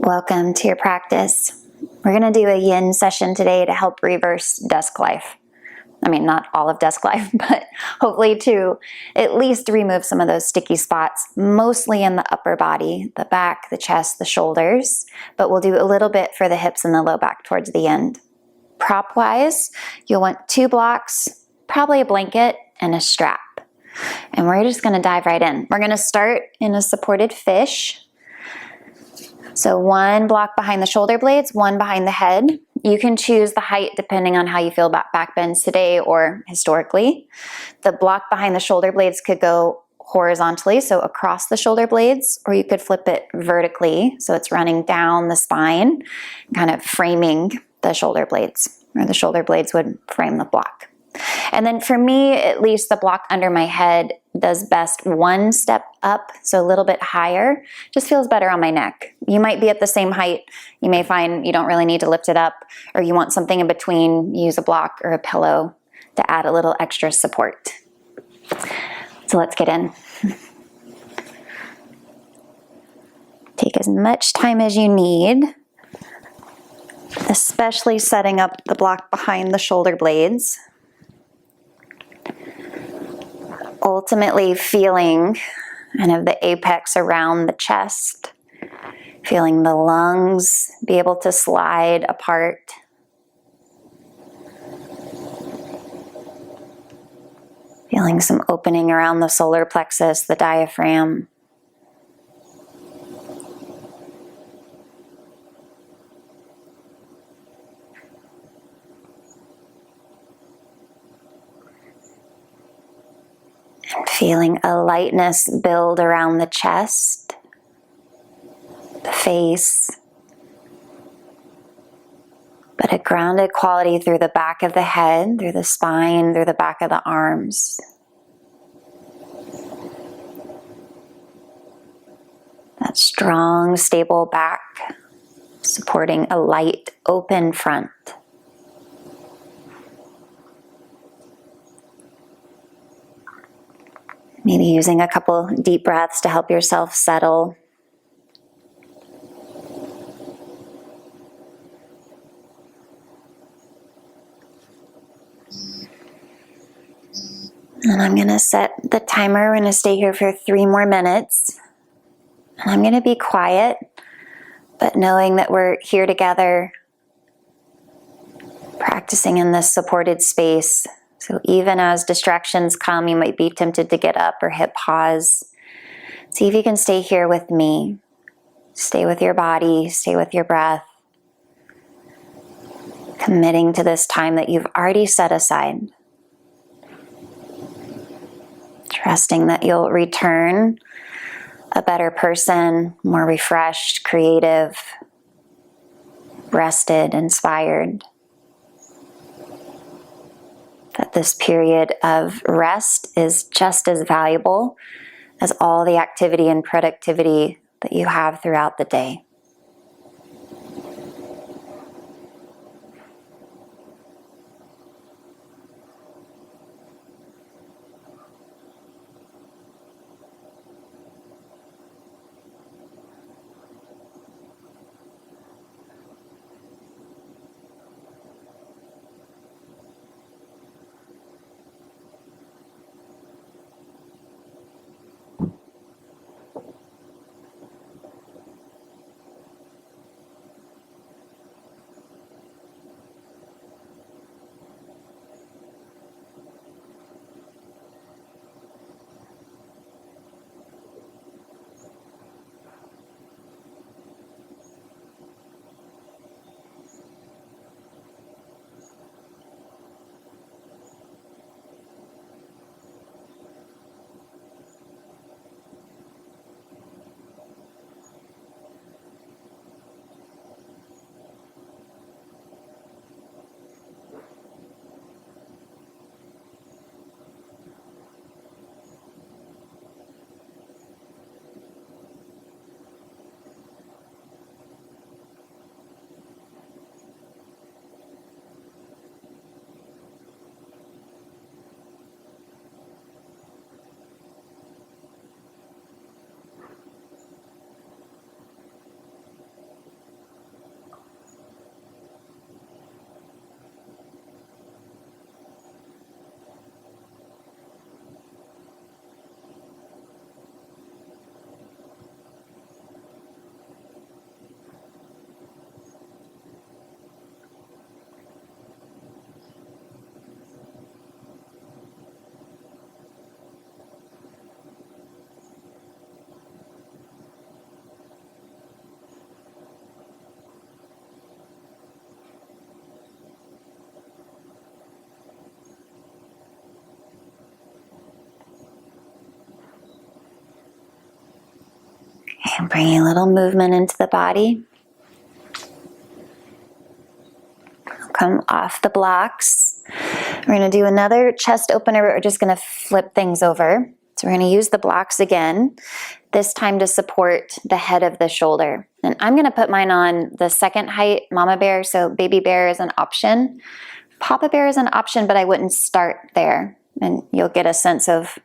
Welcome to your practice. We're going to do a yin session today to help reverse desk life. I mean, not all of desk life, but hopefully to at least remove some of those sticky spots, mostly in the upper body, the back, the chest, the shoulders, but we'll do a little bit for the hips and the low back towards the end. Prop-wise, you'll want 2 blocks, probably a blanket, and a strap. And we're just going to dive right in. We're going to start in a supported fish. So 1 block behind the shoulder blades, 1 behind the head. You can choose the height depending on how you feel about back bends today or historically. The block behind the shoulder blades could go horizontally, so across the shoulder blades, or you could flip it vertically, so it's running down the spine, kind of framing the shoulder blades, or the shoulder blades would frame the block. And then for me, at least the block under my head does best 1 step up, so a little bit higher. Just feels better on my neck. You might be at the same height. You may find you don't really need to lift it up, or you want something in between, use a block or a pillow to add a little extra support. So let's get in. Take as much time as you need, especially setting up the block behind the shoulder blades. Ultimately feeling kind of the apex around the chest, feeling the lungs be able to slide apart. Feeling some opening around the solar plexus, the diaphragm. Feeling a lightness build around the chest, the face, but a grounded quality through the back of the head, through the spine, through the back of the arms. That strong, stable back, supporting a light, open front. Maybe using a couple deep breaths to help yourself settle. And I'm going to set the timer. We're going to stay here for 3 more minutes. And I'm going to be quiet, but knowing that we're here together, practicing in this supported space. So even as distractions come, you might be tempted to get up or hit pause. See if you can stay here with me. Stay with your body, stay with your breath. Committing to this time that you've already set aside. Trusting that you'll return a better person, more refreshed, creative, rested, inspired. That this period of rest is just as valuable as all the activity and productivity that you have throughout the day. And bringing a little movement into the body. Come off the blocks. We're going to do another chest opener, but we're just going to flip things over. So we're going to use the blocks again, this time to support the head of the shoulder. And I'm going to put mine on the second height, mama bear, so baby bear is an option. Papa bear is an option, but I wouldn't start there. And you'll get a sense of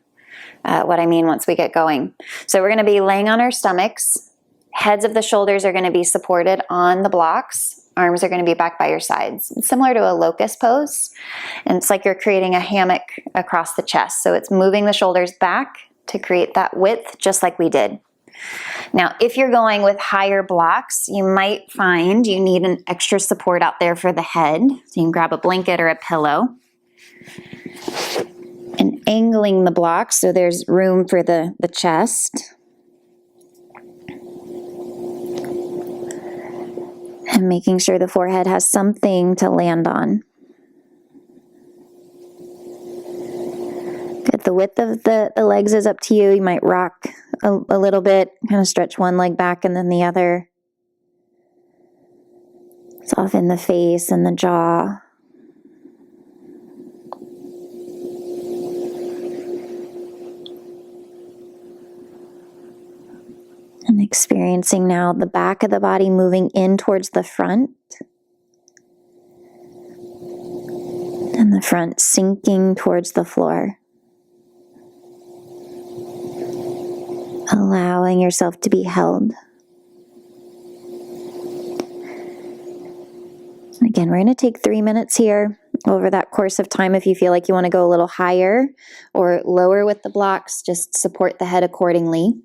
what I mean once we get going. So we're going to be laying on our stomachs. Heads of the shoulders are going to be supported on the blocks. Arms are going to be back by your sides. It's similar to a locust pose. And it's like you're creating a hammock across the chest. So it's moving the shoulders back to create that width, just like we did. Now, if you're going with higher blocks, you might find you need an extra support out there for the head. So you can grab a blanket or a pillow. And angling the blocks so there's room for the chest. And making sure the forehead has something to land on. Good. The width of the legs is up to you. You might rock a little bit, kind of stretch one leg back and then the other. Soften the face and the jaw. And experiencing now the back of the body moving in towards the front. And the front sinking towards the floor. Allowing yourself to be held. Again, we're going to take 3 minutes here. Over that course of time, if you feel like you want to go a little higher or lower with the blocks, just support the head accordingly.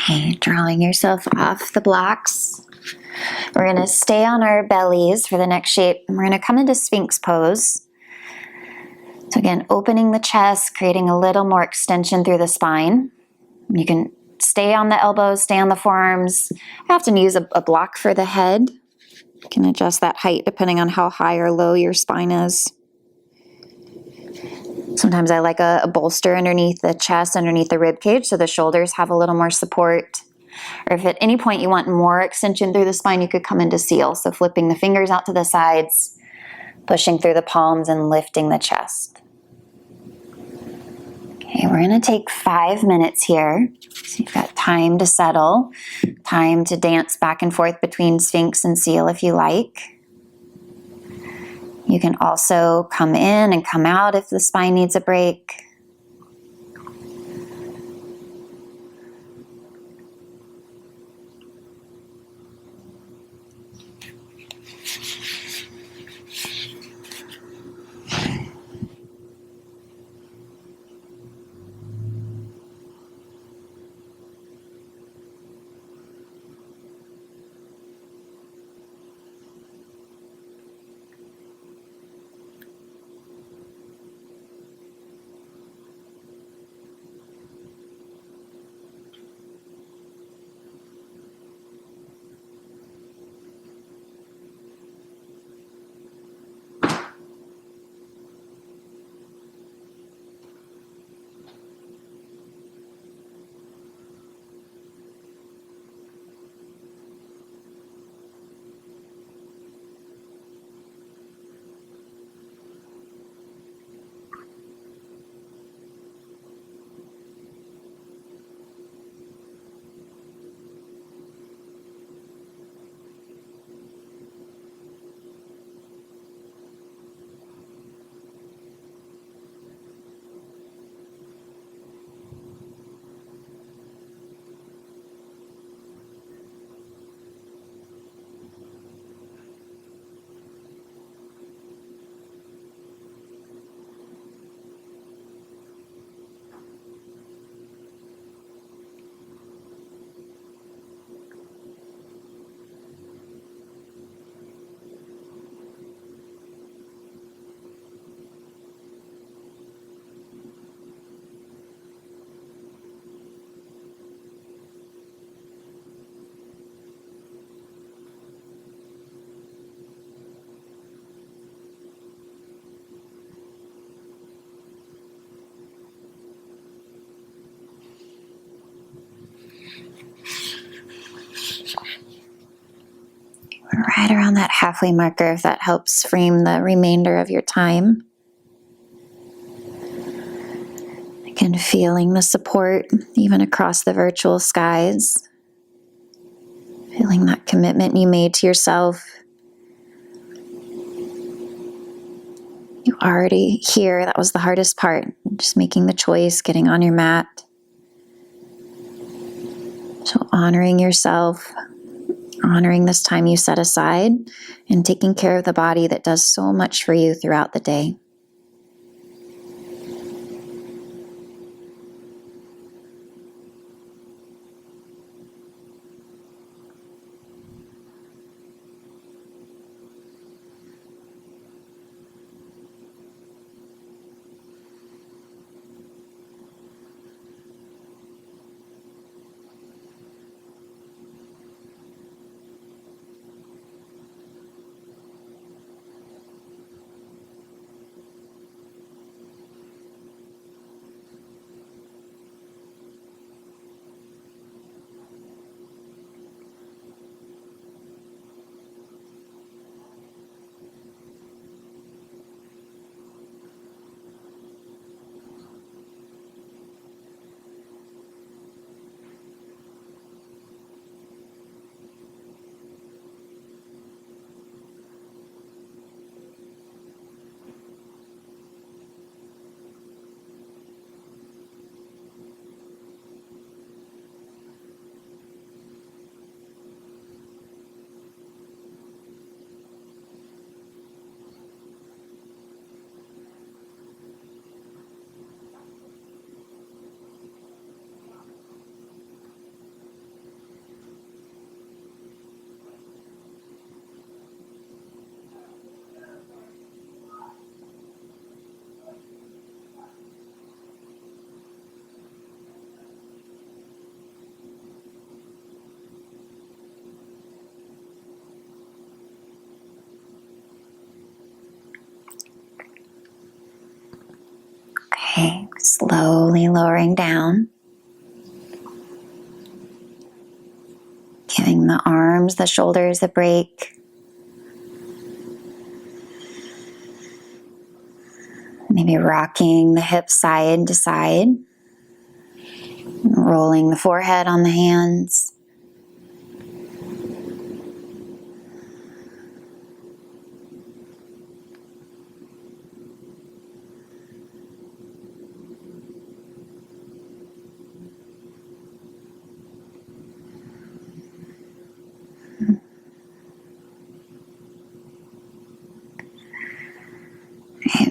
Okay, drawing yourself off the blocks. We're going to stay on our bellies for the next shape. And we're going to come into Sphinx pose. So again, opening the chest, creating a little more extension through the spine. You can stay on the elbows, stay on the forearms. I often use a block for the head. You can adjust that height depending on how high or low your spine is. Sometimes I like a bolster underneath the chest, underneath the rib cage, so the shoulders have a little more support. Or if at any point you want more extension through the spine, you could come into seal. So flipping the fingers out to the sides, pushing through the palms and lifting the chest. Okay, we're going to take 5 minutes here. So you've got time to settle, time to dance back and forth between Sphinx and seal if you like. You can also come in and come out if the spine needs a break. We're right around that halfway marker if that helps frame the remainder of your time. Again, feeling the support even across the virtual skies. Feeling that commitment you made to yourself. You already here, that was the hardest part. Just making the choice, getting on your mat. So honoring yourself, honoring this time you set aside, and taking care of the body that does so much for you throughout the day. Okay, slowly lowering down. Giving the arms, the shoulders a break. Maybe rocking the hips side to side. Rolling the forehead on the hands.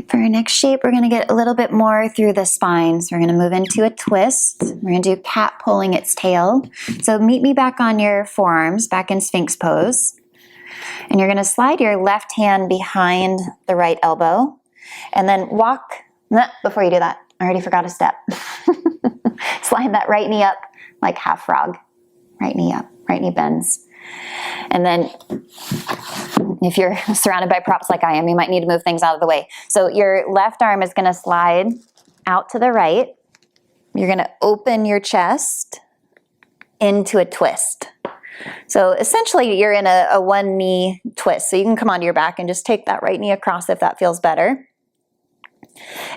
For our next shape, we're going to get a little bit more through the spine. So we're going to move into a twist. We're going to do cat pulling its tail. So meet me back on your forearms, back in Sphinx pose. And you're going to slide your left hand behind the right elbow. And then walk, before you do that, I already forgot a step. Slide that right knee up like half frog. Right knee up, right knee bends. And then if you're surrounded by props like I am, you might need to move things out of the way. So your left arm is going to slide out to the right. You're going to open your chest into a twist. So essentially you're in a one knee twist. So you can come onto your back and just take that right knee across if that feels better.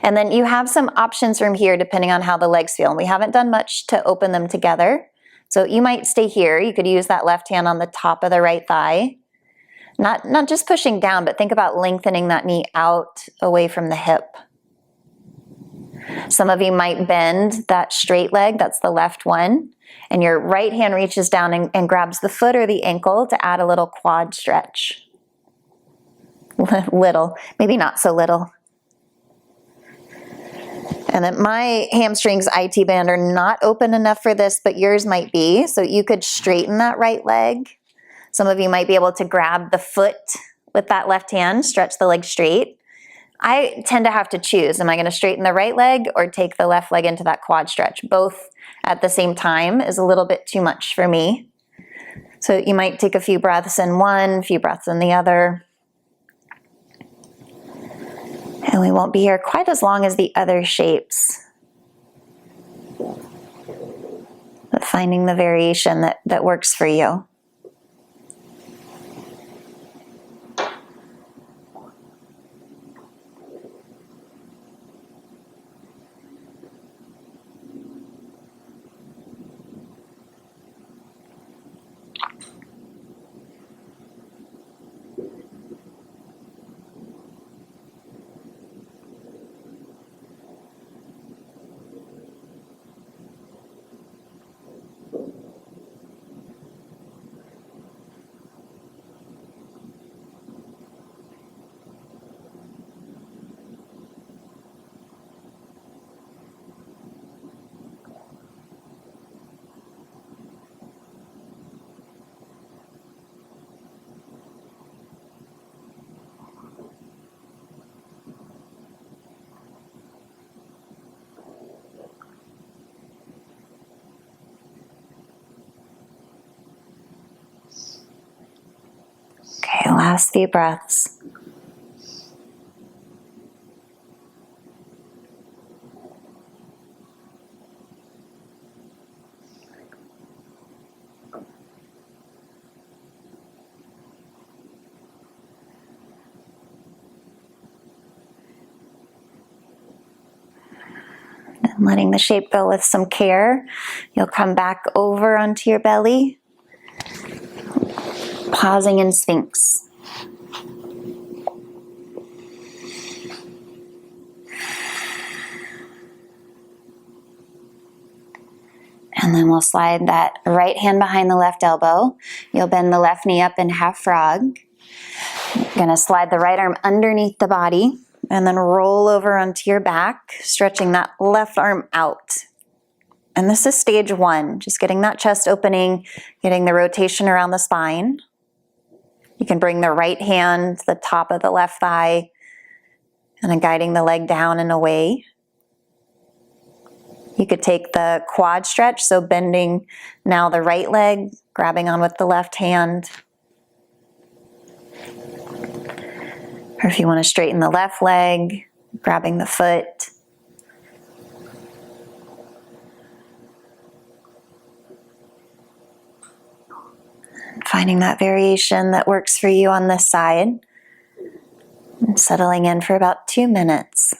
And then you have some options from here depending on how the legs feel. And we haven't done much to open them together. So you might stay here. You could use that left hand on the top of the right thigh. Not just pushing down, but think about lengthening that knee out away from the hip. Some of you might bend that straight leg, that's the left one, and your right hand reaches down and grabs the foot or the ankle to add a little quad stretch. Little, maybe not so little. And then my hamstrings IT band are not open enough for this, but yours might be. So you could straighten that right leg. Some of you might be able to grab the foot with that left hand, stretch the leg straight. I tend to have to choose. Am I going to straighten the right leg or take the left leg into that quad stretch? Both at the same time is a little bit too much for me. So you might take a few breaths in one, a few breaths in the other. And we won't be here quite as long as the other shapes. But finding the variation that works for you. Okay, last few breaths. And letting the shape go with some care. You'll come back over onto your belly. Pausing in Sphinx. And then we'll slide that right hand behind the left elbow. You'll bend the left knee up in half frog. You're going to slide the right arm underneath the body and then roll over onto your back, stretching that left arm out. And this is stage one, just getting that chest opening, getting the rotation around the spine. You can bring the right hand to the top of the left thigh and then guiding the leg down and away. You could take the quad stretch, so bending now the right leg, grabbing on with the left hand. Or if you want to straighten the left leg, grabbing the foot. Finding that variation that works for you on this side. And settling in for about 2 minutes.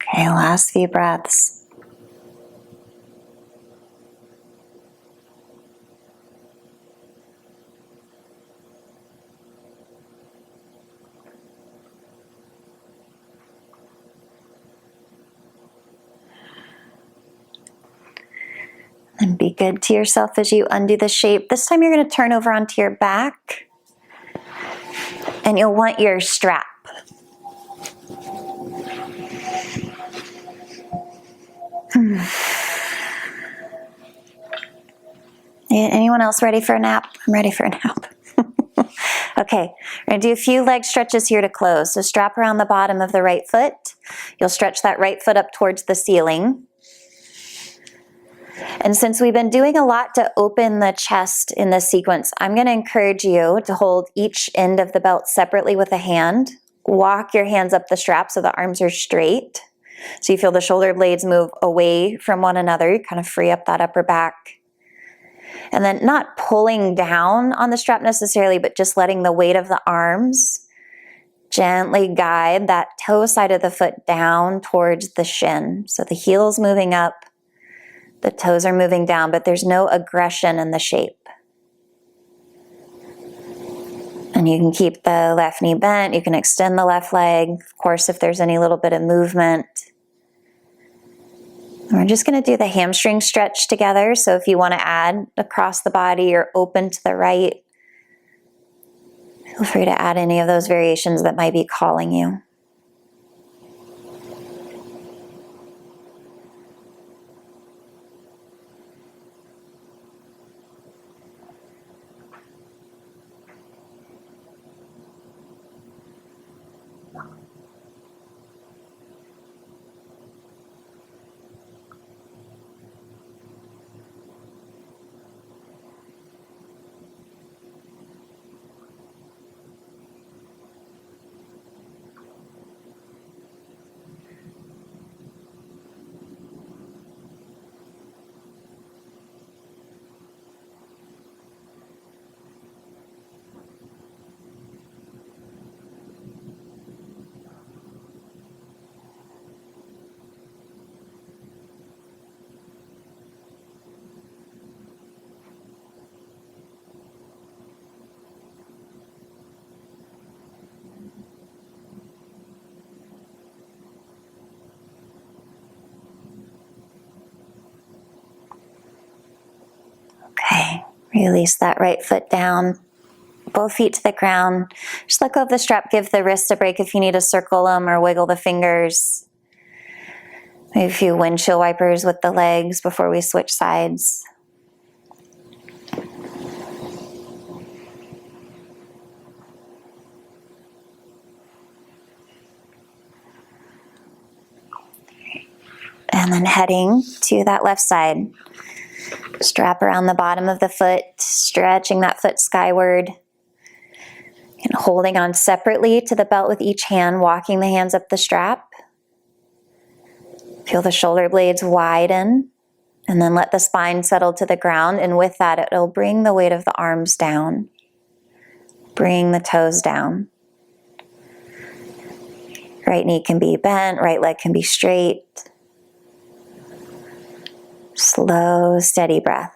Okay, last few breaths. And be good to yourself as you undo the shape. This time you're going to turn over onto your back. And you'll want your strap. Anyone else ready for a nap? I'm ready for a nap. Okay, we're going to do a few leg stretches here to close. So strap around the bottom of the right foot. You'll stretch that right foot up towards the ceiling. And since we've been doing a lot to open the chest in this sequence, I'm going to encourage you to hold each end of the belt separately with a hand. Walk your hands up the strap so the arms are straight. So you feel the shoulder blades move away from one another. You kind of free up that upper back. And then not pulling down on the strap necessarily, but just letting the weight of the arms gently guide that toe side of the foot down towards the shin. So the heel's moving up, the toes are moving down, but there's no aggression in the shape. And you can keep the left knee bent, you can extend the left leg, of course, if there's any little bit of movement. We're just going to do the hamstring stretch together. So if you want to add across the body or open to the right, feel free to add any of those variations that might be calling you. Okay, release that right foot down, both feet to the ground. Just let go of the strap, give the wrists a break if you need to circle them or wiggle the fingers. Maybe a few windshield wipers with the legs before we switch sides. And then heading to that left side. Strap around the bottom of the foot, stretching that foot skyward. And holding on separately to the belt with each hand, walking the hands up the strap. Feel the shoulder blades widen, and then let the spine settle to the ground. And with that, it'll bring the weight of the arms down. Bring the toes down. Right knee can be bent, right leg can be straight. Slow, steady breath.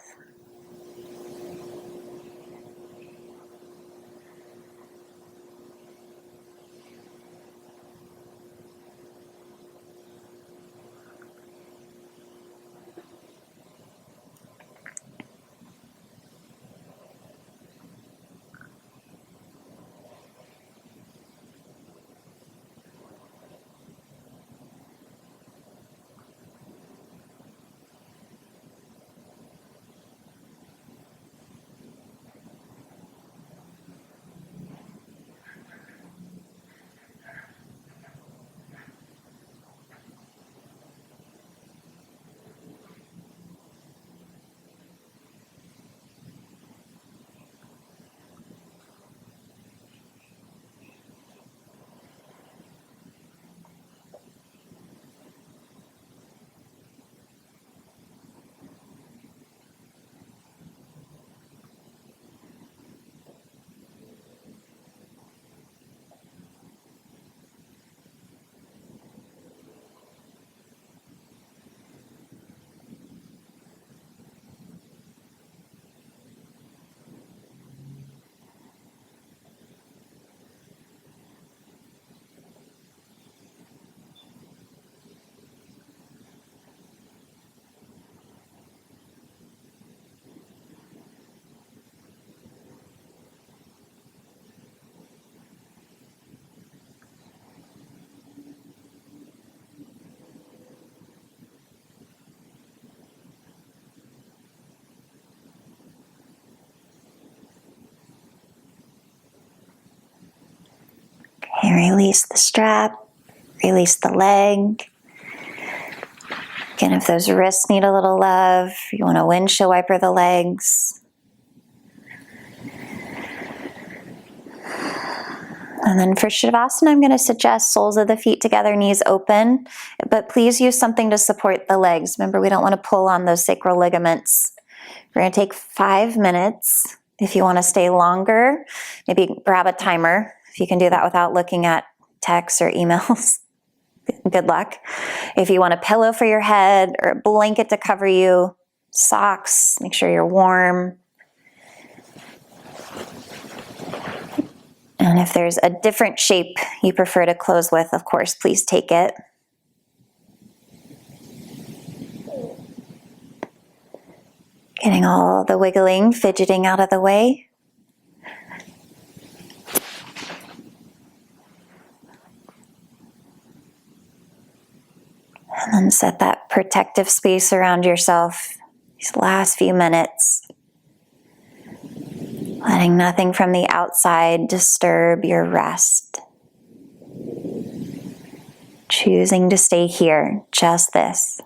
And release the strap, release the leg. Again, if those wrists need a little love, you want to windshield wiper the legs. And then for Shavasana, I'm going to suggest soles of the feet together, knees open, but please use something to support the legs. Remember, we don't want to pull on those sacral ligaments. We're going to take 5 minutes. If you want to stay longer, maybe grab a timer. If you can do that without looking at texts or emails, good luck. If you want a pillow for your head or a blanket to cover you, socks, make sure you're warm. And if there's a different shape you prefer to close with, of course, please take it. Getting all the wiggling, fidgeting out of the way. And then set that protective space around yourself these last few minutes. Letting nothing from the outside disturb your rest. Choosing to stay here, just this.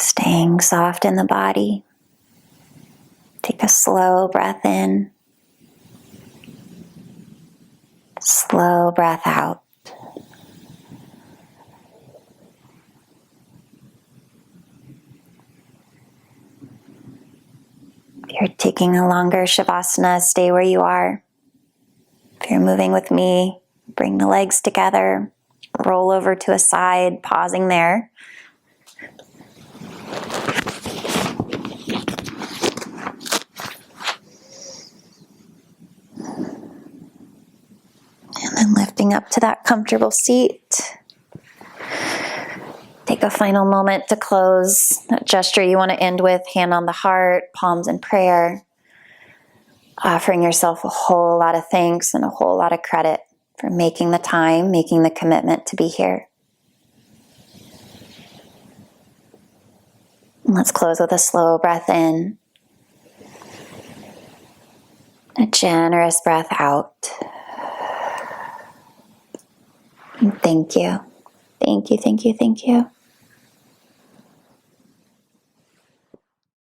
Staying soft in the body. Take a slow breath in. Slow breath out. If you're taking a longer Shavasana, stay where you are. If you're moving with me, bring the legs together, roll over to a side, pausing there. And then lifting up to that comfortable seat. Take a final moment to close. That gesture you want to end with, hand on the heart, palms in prayer. Offering yourself a whole lot of thanks and a whole lot of credit for making the time, making the commitment to be here. And let's close with a slow breath in. A generous breath out. And thank you. Thank you, thank you, thank you.